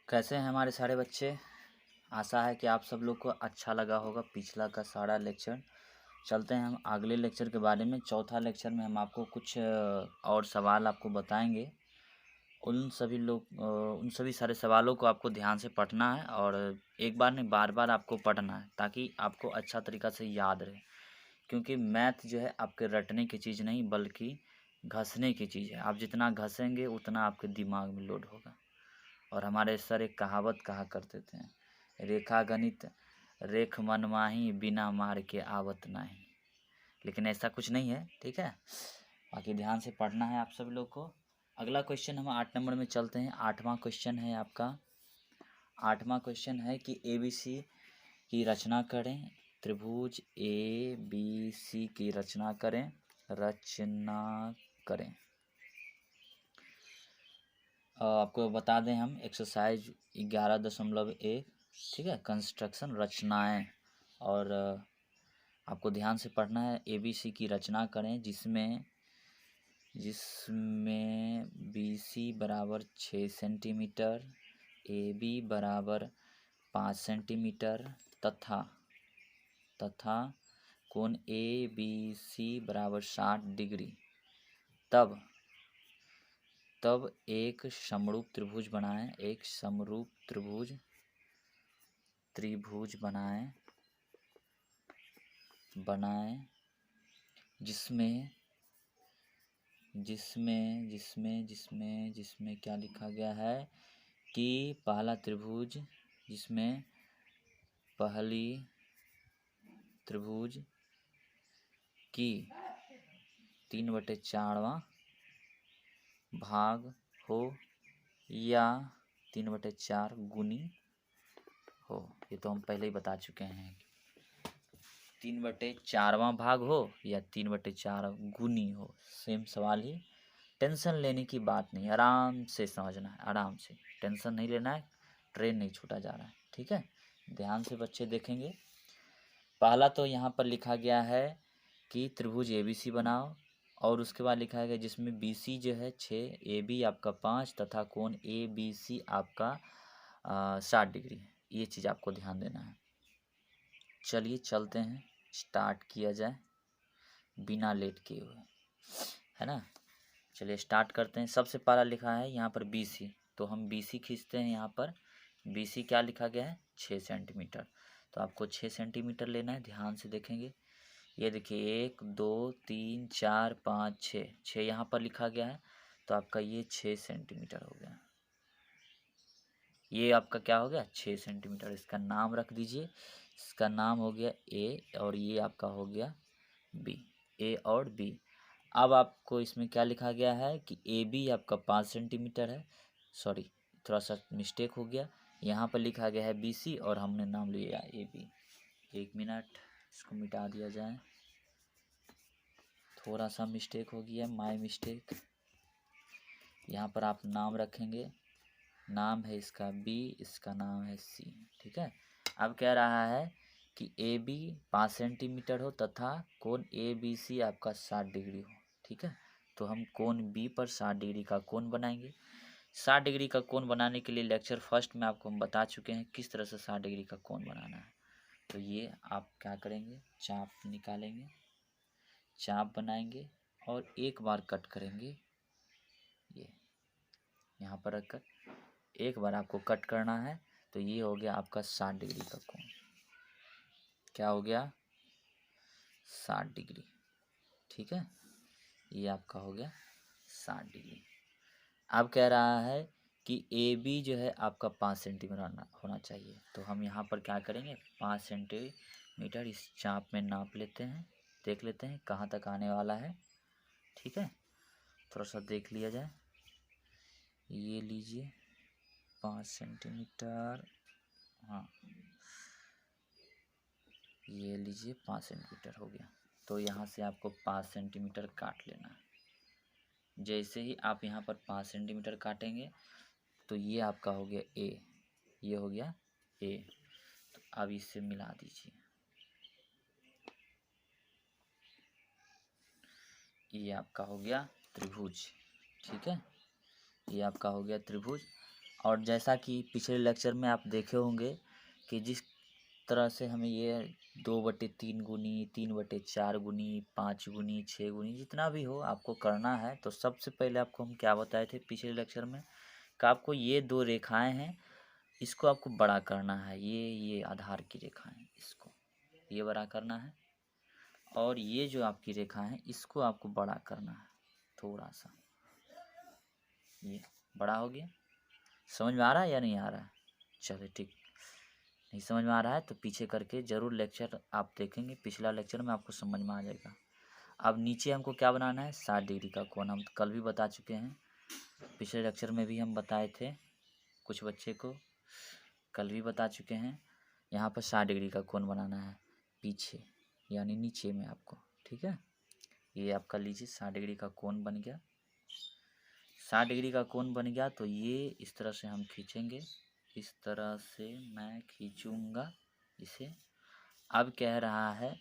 कैसे हैं हमारे सारे बच्चे। आशा है कि आप सब लोग को अच्छा लगा होगा पिछला का सारा लेक्चर। चलते हैं हम अगले लेक्चर के बारे में। चौथा लेक्चर में हम आपको कुछ और सवाल आपको बताएंगे। उन सभी सारे सवालों को आपको ध्यान से पढ़ना है और एक बार नहीं बार बार आपको पढ़ना है ताकि आपको अच्छा तरीक़ा से याद रहे। क्योंकि मैथ जो है आपके रटने की चीज़ नहीं बल्कि घसने की चीज़ है। आप जितना घसेंगे उतना आपके दिमाग में लोड होगा। और हमारे सर एक कहावत कहा करते थे, रेखा गणित रेख मन माही बिना मार के आवत नाही। लेकिन ऐसा कुछ नहीं है, ठीक है। बाकी ध्यान से पढ़ना है आप सब लोग को। अगला क्वेश्चन हम 8 नंबर में चलते हैं। 8वां क्वेश्चन है आपका। 8वां क्वेश्चन है कि ABC की रचना करें। त्रिभुज ABC की रचना करें। आपको बता दें हम एक्सरसाइज 11.1, ठीक है, कंस्ट्रक्शन रचनाएं। और आपको ध्यान से पढ़ना है। ABC की रचना करें जिसमें BC बराबर 6 सेंटीमीटर, AB बराबर 5 सेंटीमीटर तथा कोण ABC बराबर 60 डिग्री। तब एक समरूप त्रिभुज बनाएं। एक समरूप त्रिभुज बनाएं जिसमें क्या लिखा गया है कि पहला त्रिभुज जिसमें पहली त्रिभुज की 3/4 भाग हो या 3/4 गुनी हो। ये तो हम पहले ही बता चुके हैं। 3/4 भाग हो या 3/4 गुनी हो, सेम सवाल ही। टेंशन लेने की बात नहीं, आराम से समझना है, आराम से, टेंशन नहीं लेना है। ट्रेन नहीं छूटा जा रहा है, ठीक है। ध्यान से बच्चे देखेंगे। पहला तो यहाँ पर लिखा गया है कि त्रिभुज ABC बनाओ और उसके बाद लिखा है जिसमें BC जो है 6, AB आपका 5 तथा कोण ABC आपका 60 डिग्री है। ये चीज़ आपको ध्यान देना है। चलिए चलते हैं, स्टार्ट किया जाए बिना लेट किए हुए, है ना। चलिए स्टार्ट करते हैं। सबसे पहला लिखा है यहाँ पर BC, तो हम BC खींचते हैं। यहाँ पर BC क्या लिखा गया है 6 सेंटीमीटर, तो आपको 6 सेंटीमीटर लेना है। ध्यान से देखेंगे। ये देखिए 1 2 3 4 5 6 यहाँ पर लिखा गया है, तो आपका ये 6 सेंटीमीटर हो गया। ये आपका क्या हो गया 6 सेंटीमीटर। इसका नाम रख दीजिए। इसका नाम हो गया A और ये आपका हो गया B, A और B। अब आपको इसमें क्या लिखा गया है कि AB आपका 5 सेंटीमीटर है। सॉरी, थोड़ा सा मिस्टेक हो गया। यहाँ पर लिखा गया है BC और हमने नाम लिया AB। 1 मिनट, इसको मिटा दिया जाए। थोड़ा सा मिस्टेक हो गया, माय मिस्टेक। यहाँ पर आप नाम रखेंगे। नाम है इसका B, इसका नाम है C, ठीक है। अब कह रहा है कि AB 5 सेंटीमीटर हो तथा कोण ABC आपका 60 डिग्री हो, ठीक है। तो हम कोण B पर 60 डिग्री का कोण बनाएंगे। 60 डिग्री का कोण बनाने के लिए लेक्चर फर्स्ट में आपको हम बता चुके हैं किस तरह से 60 डिग्री का कोण बनाना है। तो ये आप क्या करेंगे, चाप निकालेंगे, चाप बनाएंगे और एक बार कट करेंगे। ये यहाँ पर रखकर एक बार आपको कट करना है। तो ये हो गया आपका 60 डिग्री का कोण। क्या हो गया 60 डिग्री, ठीक है। ये आपका हो गया 60 डिग्री। अब कह रहा है कि AB जो है आपका 5 सेंटीमीटर होना चाहिए। तो हम यहाँ पर क्या करेंगे 5 सेंटीमीटर इस चाप में नाप लेते हैं। देख लेते हैं कहाँ तक आने वाला है, ठीक है। थोड़ा सा देख लिया जाए। ये लीजिए 5 सेंटीमीटर, हाँ ये लीजिए 5 सेंटीमीटर हो गया। तो यहाँ से आपको 5 सेंटीमीटर काट लेना है। जैसे ही आप यहाँ पर 5 सेंटीमीटर काटेंगे तो ये आपका हो गया A, ये हो गया A। तो अब इससे मिला दीजिए। ये आपका हो गया त्रिभुज, ठीक है। ये आपका हो गया त्रिभुज। और जैसा कि पिछले लेक्चर में आप देखे होंगे कि जिस तरह से हमें ये 2/3 गुनी, 3/4 गुनी, 5 गुनी, 6 गुनी जितना भी हो आपको करना है। तो सबसे पहले आपको हम क्या बताए थे पिछले लेक्चर में कि आपको ये 2 रेखाएं हैं, इसको आपको बड़ा करना है। ये आधार की रेखाएं, इसको ये बड़ा करना है, और ये जो आपकी रेखा है इसको आपको बड़ा करना है थोड़ा सा। ये बड़ा हो गया। समझ में आ रहा है या नहीं आ रहा है? चलिए ठीक। नहीं समझ में आ रहा है तो पीछे करके ज़रूर लेक्चर आप देखेंगे, पिछला लेक्चर में आपको समझ में आ जाएगा। अब नीचे हमको क्या बनाना है? 60 डिग्री का कोण। हम कल भी बता चुके हैं, पिछले लेक्चर में भी हम बताए थे, कुछ बच्चे को कल भी बता चुके हैं। यहाँ पर 60 डिग्री का कोण बनाना है पीछे, यानी नीचे में आपको। ठीक है, ये आपका लीजिए 60 डिग्री का कोण बन गया। 60 डिग्री का कोण बन गया तो ये इस तरह से हम खींचेंगे, इस तरह से मैं खींचूंगा इसे। अब कह रहा है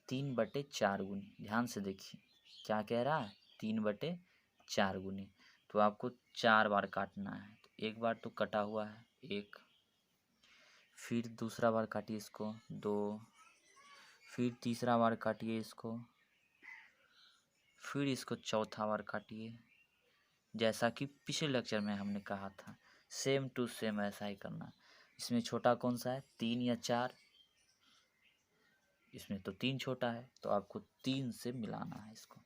3/4 गुनी। ध्यान से देखिए क्या कह रहा है, 3/4 गुनी। तो आपको 4 बार काटना है। तो एक बार तो कटा हुआ है, 1, फिर दूसरा बार काटिए इसको, 2, फिर तीसरा बार काटिए इसको, फिर इसको चौथा बार काटिए। जैसा कि पिछले लेक्चर में हमने कहा था, सेम टू सेम ऐसा ही करना। इसमें छोटा कौन सा है, 3 या 4? इसमें तो 3 छोटा है, तो आपको 3 से मिलाना है इसको।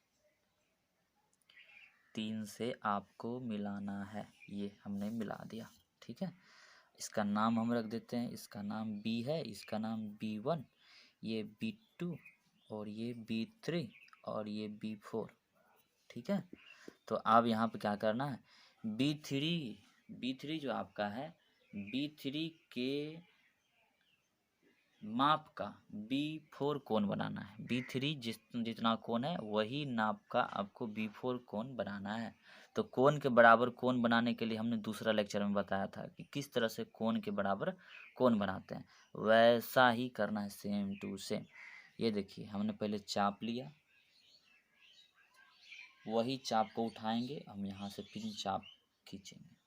3 से आपको मिलाना है। ये हमने मिला दिया। ठीक है, इसका नाम हम रख देते हैं। इसका नाम B है, इसका नाम B1, ये B2, और ये B3, और ये B4। ठीक है, तो अब यहाँ पे क्या करना है, B3 जो आपका है, B3 के माप का B4 कोण बनाना है। B3 जितना कोण है वही नाप का आपको B4 कोण बनाना है। तो कोण के बराबर कोण बनाने के लिए हमने दूसरा लेक्चर में बताया था कि किस तरह से कोण के बराबर कोण बनाते हैं, वैसा ही करना है, सेम टू सेम। ये देखिए हमने पहले चाप लिया, वही चाप को उठाएंगे हम यहाँ से, फिर चाप खींचेंगे।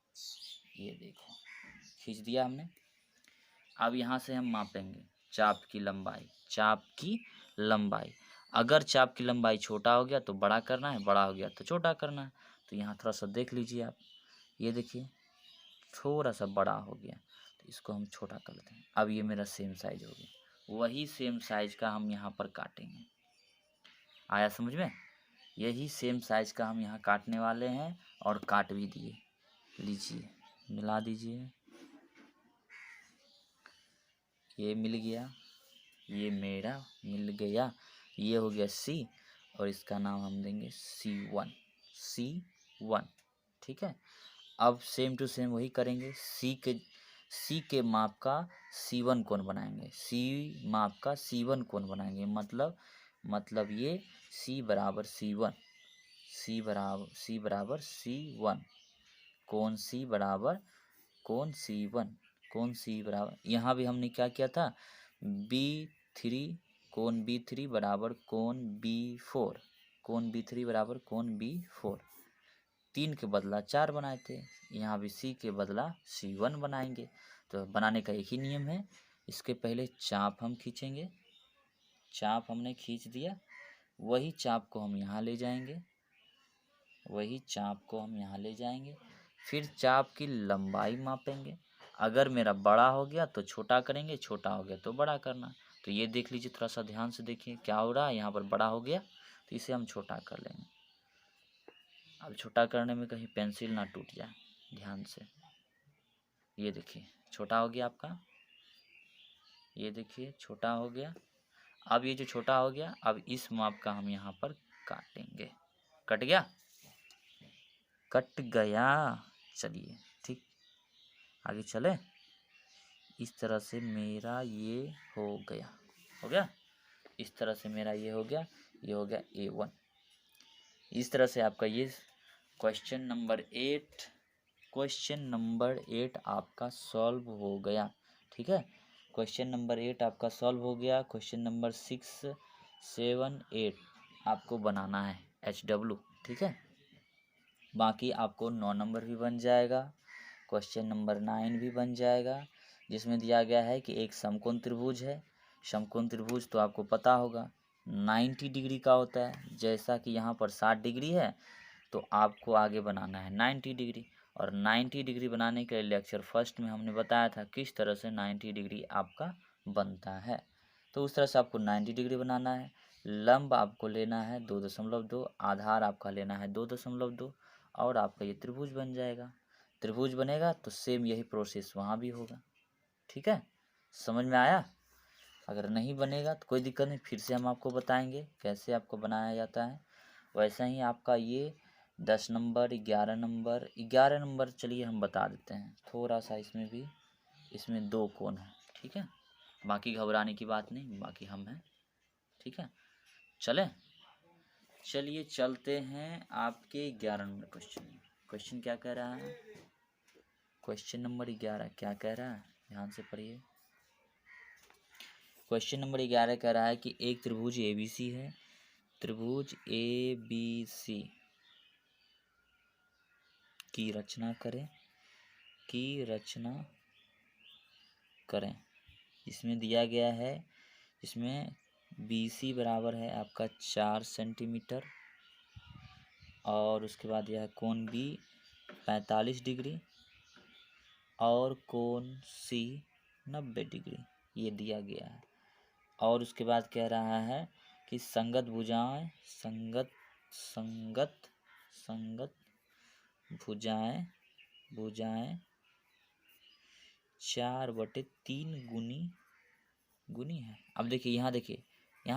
ये देखो खींच दिया हमने। अब यहाँ से हम मापेंगे चाप की लंबाई। चाप की लंबाई, अगर चाप की लंबाई छोटा हो गया तो बड़ा करना है, बड़ा हो गया तो छोटा करना है। तो यहाँ थोड़ा सा देख लीजिए आप, ये देखिए थोड़ा सा बड़ा हो गया, तो इसको हम छोटा कर लेते हैं। अब ये मेरा सेम साइज हो गया, वही सेम साइज का हम यहाँ पर काटेंगे। आया समझ में? यही सेम साइज का हम यहाँ काटने वाले हैं, और काट भी दिए। लीजिए मिला दीजिए, ये मिल गया, ये मेरा मिल गया। ये हो गया C, और इसका नाम हम देंगे C1। ठीक है, अब सेम टू सेम वही करेंगे। C के माप का C1 कोण बनाएंगे, C माप का C1 कोण बनाएंगे। मतलब ये C बराबर C1, C बराबर C1, कोण C बराबर कोण C1, कोण C बराबर, यहाँ भी हमने क्या किया था, B3 कोण B3 बराबर कोण B4, कोण B3 बराबर कोण B4। 3 के बदला 4 बनाए थे, यहाँ भी C के बदला C1 बनाएंगे। तो बनाने का एक ही नियम है, इसके पहले चाप हम खींचेंगे। चाप हमने खींच दिया, वही चाप को हम यहाँ ले जाएंगे, वही चाप को हम यहाँ ले जाएंगे। फिर चाप की लंबाई मापेंगे। अगर मेरा बड़ा हो गया तो छोटा करेंगे, छोटा हो गया तो बड़ा करना। तो ये देख लीजिए, थोड़ा सा ध्यान से देखिए क्या हो रहा है। यहाँ पर बड़ा हो गया तो इसे हम छोटा कर लेंगे। अब छोटा करने में कहीं पेंसिल ना टूट जाए, ध्यान से। ये देखिए छोटा हो गया आपका, ये देखिए छोटा हो गया। अब ये जो छोटा हो गया, अब इस माप का हम यहाँ पर काटेंगे। कट गया, कट गया। चलिए ठीक, आगे चले। इस तरह से मेरा ये हो गया, हो गया। इस तरह से मेरा ये हो गया, ये हो गया A1। इस तरह से आपका ये क्वेश्चन नंबर 8 आपका सॉल्व हो गया। ठीक है, क्वेश्चन नंबर 8 आपका सॉल्व हो गया। क्वेश्चन नंबर 6, 7, 8 आपको बनाना है HW। ठीक है, बाकी आपको 9 नंबर भी बन जाएगा, क्वेश्चन नंबर 9 भी बन जाएगा, जिसमें दिया गया है कि एक समकोण त्रिभुज है। समकोण त्रिभुज तो आपको पता होगा 90 डिग्री का होता है। जैसा कि यहाँ पर 60 डिग्री है तो आपको आगे बनाना है 90 डिग्री। और 90 डिग्री बनाने के लिए लेक्चर फर्स्ट में हमने बताया था किस तरह से 90 डिग्री आपका बनता है। तो उस तरह से आपको 90 डिग्री बनाना है। लंब आपको लेना है 2.2, आधार आपका लेना है 2.2 और आपका ये त्रिभुज बन जाएगा। त्रिभुज बनेगा तो सेम यही प्रोसेस वहाँ भी होगा। ठीक है, समझ में आया? अगर नहीं बनेगा तो कोई दिक्कत नहीं, फिर से हम आपको बताएंगे कैसे आपको बनाया जाता है। वैसा ही आपका ये 10 नंबर 11 नंबर चलिए हम बता देते हैं थोड़ा सा। इसमें भी इसमें 2 कोण है। ठीक है, बाकी घबराने की बात नहीं, बाकी हम हैं। ठीक है, चलिए चलते हैं आपके 11 नंबर क्वेश्चन। क्वेश्चन क्या कह रहा है? क्वेश्चन नंबर 11 क्या कह रहा है, ध्यान से पढ़िए। क्वेश्चन नंबर 11 कह रहा है कि एक त्रिभुज ABC है। त्रिभुज ABC की रचना करें। इसमें दिया गया है, इसमें BC बराबर है आपका 4 सेंटीमीटर और उसके बाद यह है कोण B 45 डिग्री और कोण C 90 डिग्री, ये दिया गया है। और उसके बाद कह रहा है कि संगत भुजाएं 4/3 गुनी है। अब देखिए यहाँ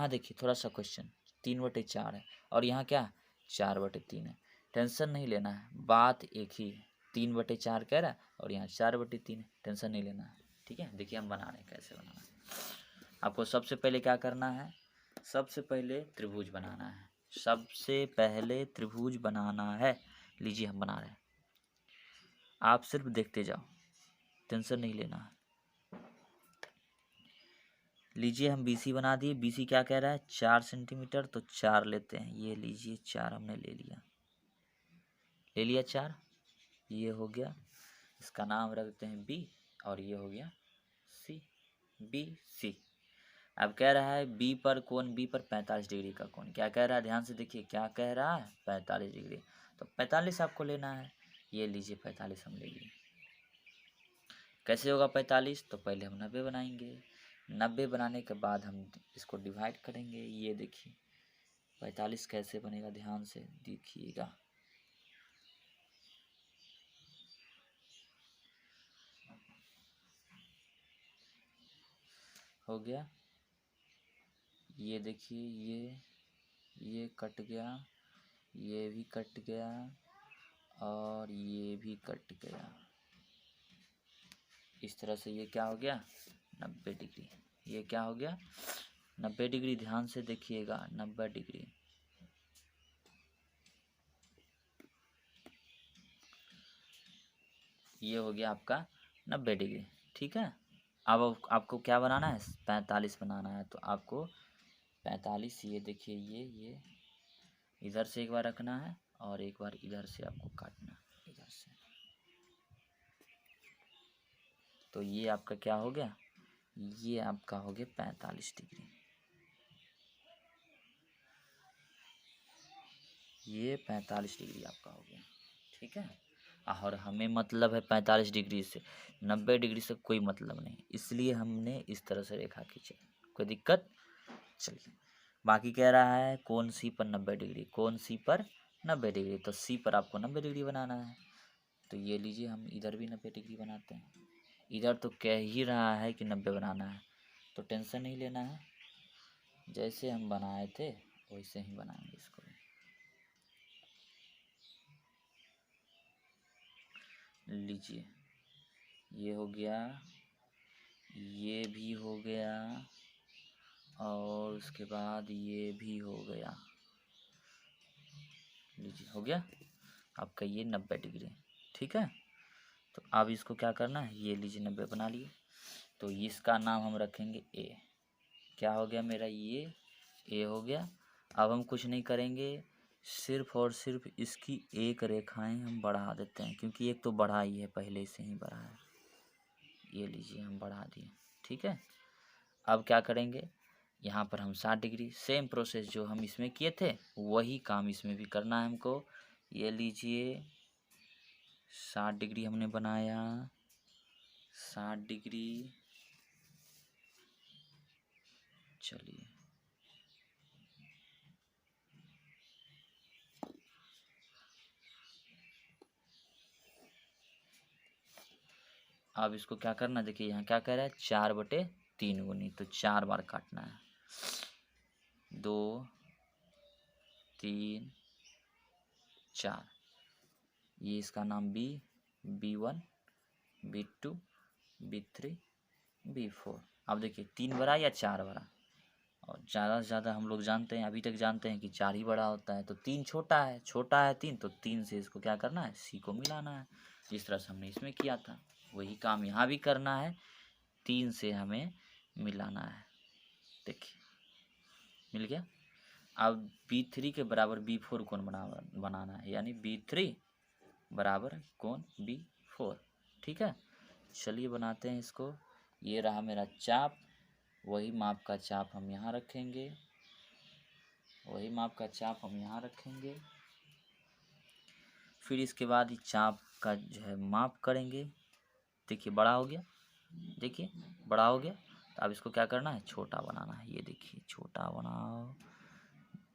देखिए थोड़ा सा क्वेश्चन 3/4 है और यहाँ क्या 4/3 है। टेंशन नहीं लेना है, बात एक ही है। 3/4 कह रहा है और यहाँ 4/3 है, टेंशन नहीं लेना है। ठीक है, देखिए हम बना रहे हैं कैसे बनाना है। आपको सबसे पहले क्या करना है, सबसे पहले त्रिभुज बनाना है। लीजिए हम बना रहे हैं, आप सिर्फ देखते जाओ, टेंशन नहीं लेना है। लीजिए हम BC बना दिए। BC क्या कह रहा है 4 सेंटीमीटर, तो 4 लेते हैं। ये लीजिए 4 हमने ले लिया 4, ये हो गया। इसका नाम रखते हैं B और ये हो गया C, BC। अब कह रहा है B पर 45 डिग्री का कोण। क्या कह रहा है, ध्यान से देखिए क्या कह रहा है 45 डिग्री। तो 45 आपको लेना है। ये लीजिए 45 हम ले लिए। कैसे होगा 45, तो पहले हम 90 बनाएंगे। 90 बनाने के बाद हम इसको डिवाइड करेंगे। ये देखिए 45 कैसे बनेगा, ध्यान से देखिएगा। हो गया, ये देखिए ये कट गया, ये भी कट गया और ये भी कट गया। इस तरह से ये क्या हो गया 90 डिग्री। ये क्या हो गया 90 डिग्री, ध्यान से देखिएगा 90 डिग्री। ये हो गया आपका 90 डिग्री। ठीक है, अब आपको क्या बनाना है 45 बनाना है। तो आपको 45, ये देखिए ये इधर से एक बार रखना है और एक बार इधर से आपको काटना है इधर से। तो ये आपका क्या हो गया, ये आपका हो गया 45 डिग्री। ये 45 डिग्री आपका हो गया। ठीक है, और हमें मतलब है 45 डिग्री से, 90 डिग्री से कोई मतलब नहीं, इसलिए हमने इस तरह से रेखा खींची। कोई दिक्कत? चलिए, बाकी कह रहा है कोण C पर 90 डिग्री, कोण C पर 90 डिग्री। तो C पर आपको 90 डिग्री बनाना है। तो ये लीजिए हम इधर भी 90 डिग्री बनाते हैं। इधर तो कह ही रहा है कि 90 बनाना है, तो टेंशन नहीं लेना है, जैसे हम बनाए थे वैसे ही बनाएंगे इसको भी। लीजिए ये हो गया, ये भी हो गया और उसके बाद ये भी हो गया। लीजिए हो गया आपका ये 90 डिग्री। ठीक है, तो अब इसको क्या करना है, ये लीजिए 90 बना लिए। तो इसका नाम हम रखेंगे A। क्या हो गया मेरा, ये A हो गया। अब हम कुछ नहीं करेंगे, सिर्फ और सिर्फ इसकी एक रेखाएं हम बढ़ा देते हैं, क्योंकि एक तो बढ़ा ही है, पहले से ही बढ़ा है। ये लीजिए हम बढ़ा दिए, ठीक है। अब क्या करेंगे, यहाँ पर हम 60 डिग्री, सेम प्रोसेस जो हम इसमें किए थे वही काम इसमें भी करना है हमको। ये लीजिए 60 डिग्री हमने बनाया, 60 डिग्री। चलिए अब इसको क्या करना, देखिए यहाँ क्या कह रहा है 4/3 गुनी, तो 4 बार काटना है, 2 3 4। ये इसका नाम B1 B2 B3 B4। अब देखिए 3 बड़ा या 4 बड़ा, और ज़्यादा से ज़्यादा हम लोग जानते हैं, अभी तक जानते हैं कि 4 ही बड़ा होता है। तो 3 छोटा है, छोटा है 3, तो 3 से इसको क्या करना है, C को मिलाना है, जिस तरह से हमने इसमें किया था वही काम यहाँ भी करना है, 3 से हमें मिलाना है। देखिए मिल गया। अब B3 के बराबर B4 कोण बनाना है, यानी B3 बराबर कोण B4, ठीक है। चलिए बनाते हैं इसको। ये रहा मेरा चाप, वही माप का चाप हम यहाँ रखेंगे, वही माप का चाप हम यहाँ रखेंगे। फिर इसके बाद इस चाप का जो है माप करेंगे। देखिए बड़ा हो गया, देखिए बड़ा हो गया। तो अब इसको क्या करना है, छोटा बनाना है। ये देखिए छोटा बनाओ,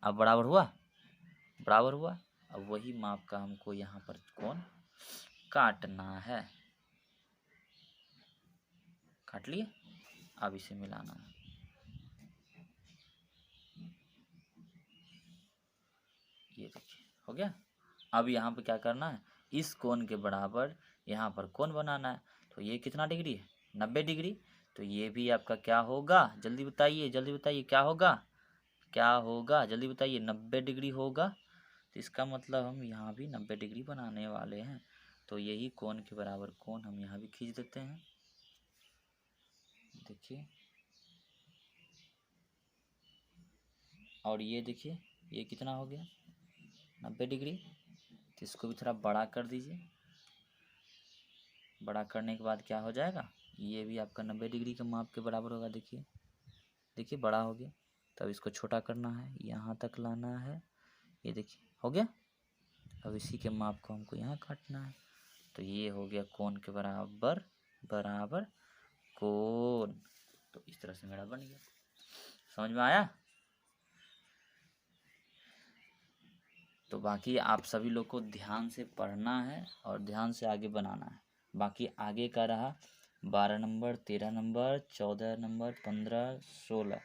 अब बराबर हुआ, बराबर हुआ। अब वही माप का हमको यहाँ पर कोण काटना है, काट लिए। अब इसे मिलाना है, ये देखिए हो गया। अब यहाँ पे क्या करना है, इस कोण के बराबर यहाँ पर कोण बनाना है। तो ये कितना डिग्री है, 90 डिग्री। तो ये भी आपका क्या होगा, जल्दी बताइए, जल्दी बताइए क्या होगा, क्या होगा, जल्दी बताइए, 90 डिग्री होगा। तो इसका मतलब हम यहाँ भी 90 डिग्री बनाने वाले हैं। तो यही कोण के बराबर कोण हम यहाँ भी खींच देते हैं। देखिए, और ये देखिए ये कितना हो गया, 90 डिग्री। तो इसको भी थोड़ा बड़ा कर दीजिए। बड़ा करने के बाद क्या हो जाएगा, ये भी आपका 90 डिग्री के माप के बराबर होगा। देखिए, देखिए बड़ा हो गया। तब इसको छोटा करना है, यहाँ तक लाना है। ये देखिए हो गया। अब इसी के माप को हमको यहाँ काटना है। तो ये हो गया कोण के बराबर बराबर कोण। तो इस तरह से मेरा बन गया। समझ में आया। तो बाकी आप सभी लोग को ध्यान से पढ़ना है और ध्यान से आगे बनाना है। बाकी आगे का रहा 12 नंबर, 13 नंबर, 14 नंबर, 15, 16।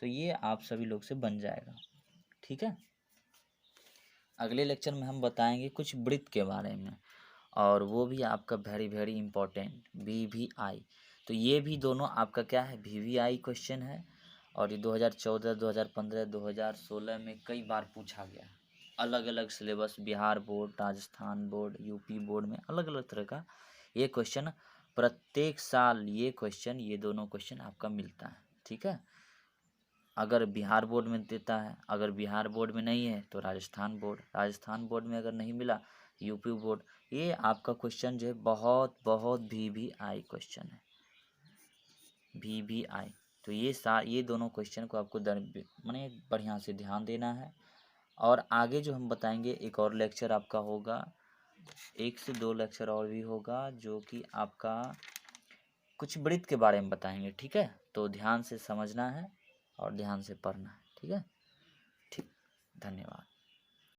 तो ये आप सभी लोग से बन जाएगा, ठीक है। अगले लेक्चर में हम बताएंगे कुछ वृत्त के बारे में, और वो भी आपका वेरी वेरी इंपॉर्टेंट VVI। तो ये भी दोनों आपका क्या है, VVI क्वेश्चन है। और ये 2014, 2015, 2016 में कई बार पूछा गया है। अलग अलग syllabus, Bihar board, Rajasthan board, UP board में अलग अलग तरह का ये क्वेश्चन प्रत्येक साल, ये क्वेश्चन, ये दोनों क्वेश्चन आपका मिलता है, ठीक है। अगर बिहार बोर्ड में देता है, अगर बिहार बोर्ड में नहीं है तो राजस्थान बोर्ड, राजस्थान बोर्ड में अगर नहीं मिला यूपी बोर्ड। ये आपका क्वेश्चन जो है बहुत बहुत VVI क्वेश्चन है, VVI। तो ये दोनों क्वेश्चन को आपको माने बढ़िया से ध्यान देना है। और आगे जो हम बताएंगे, एक और लेक्चर आपका होगा, 1 से 2 लेक्चर और भी होगा, जो कि आपका कुछ वृत्त के बारे में बताएंगे, ठीक है। तो ध्यान से समझना है और ध्यान से पढ़ना है, ठीक है। ठीक, धन्यवाद।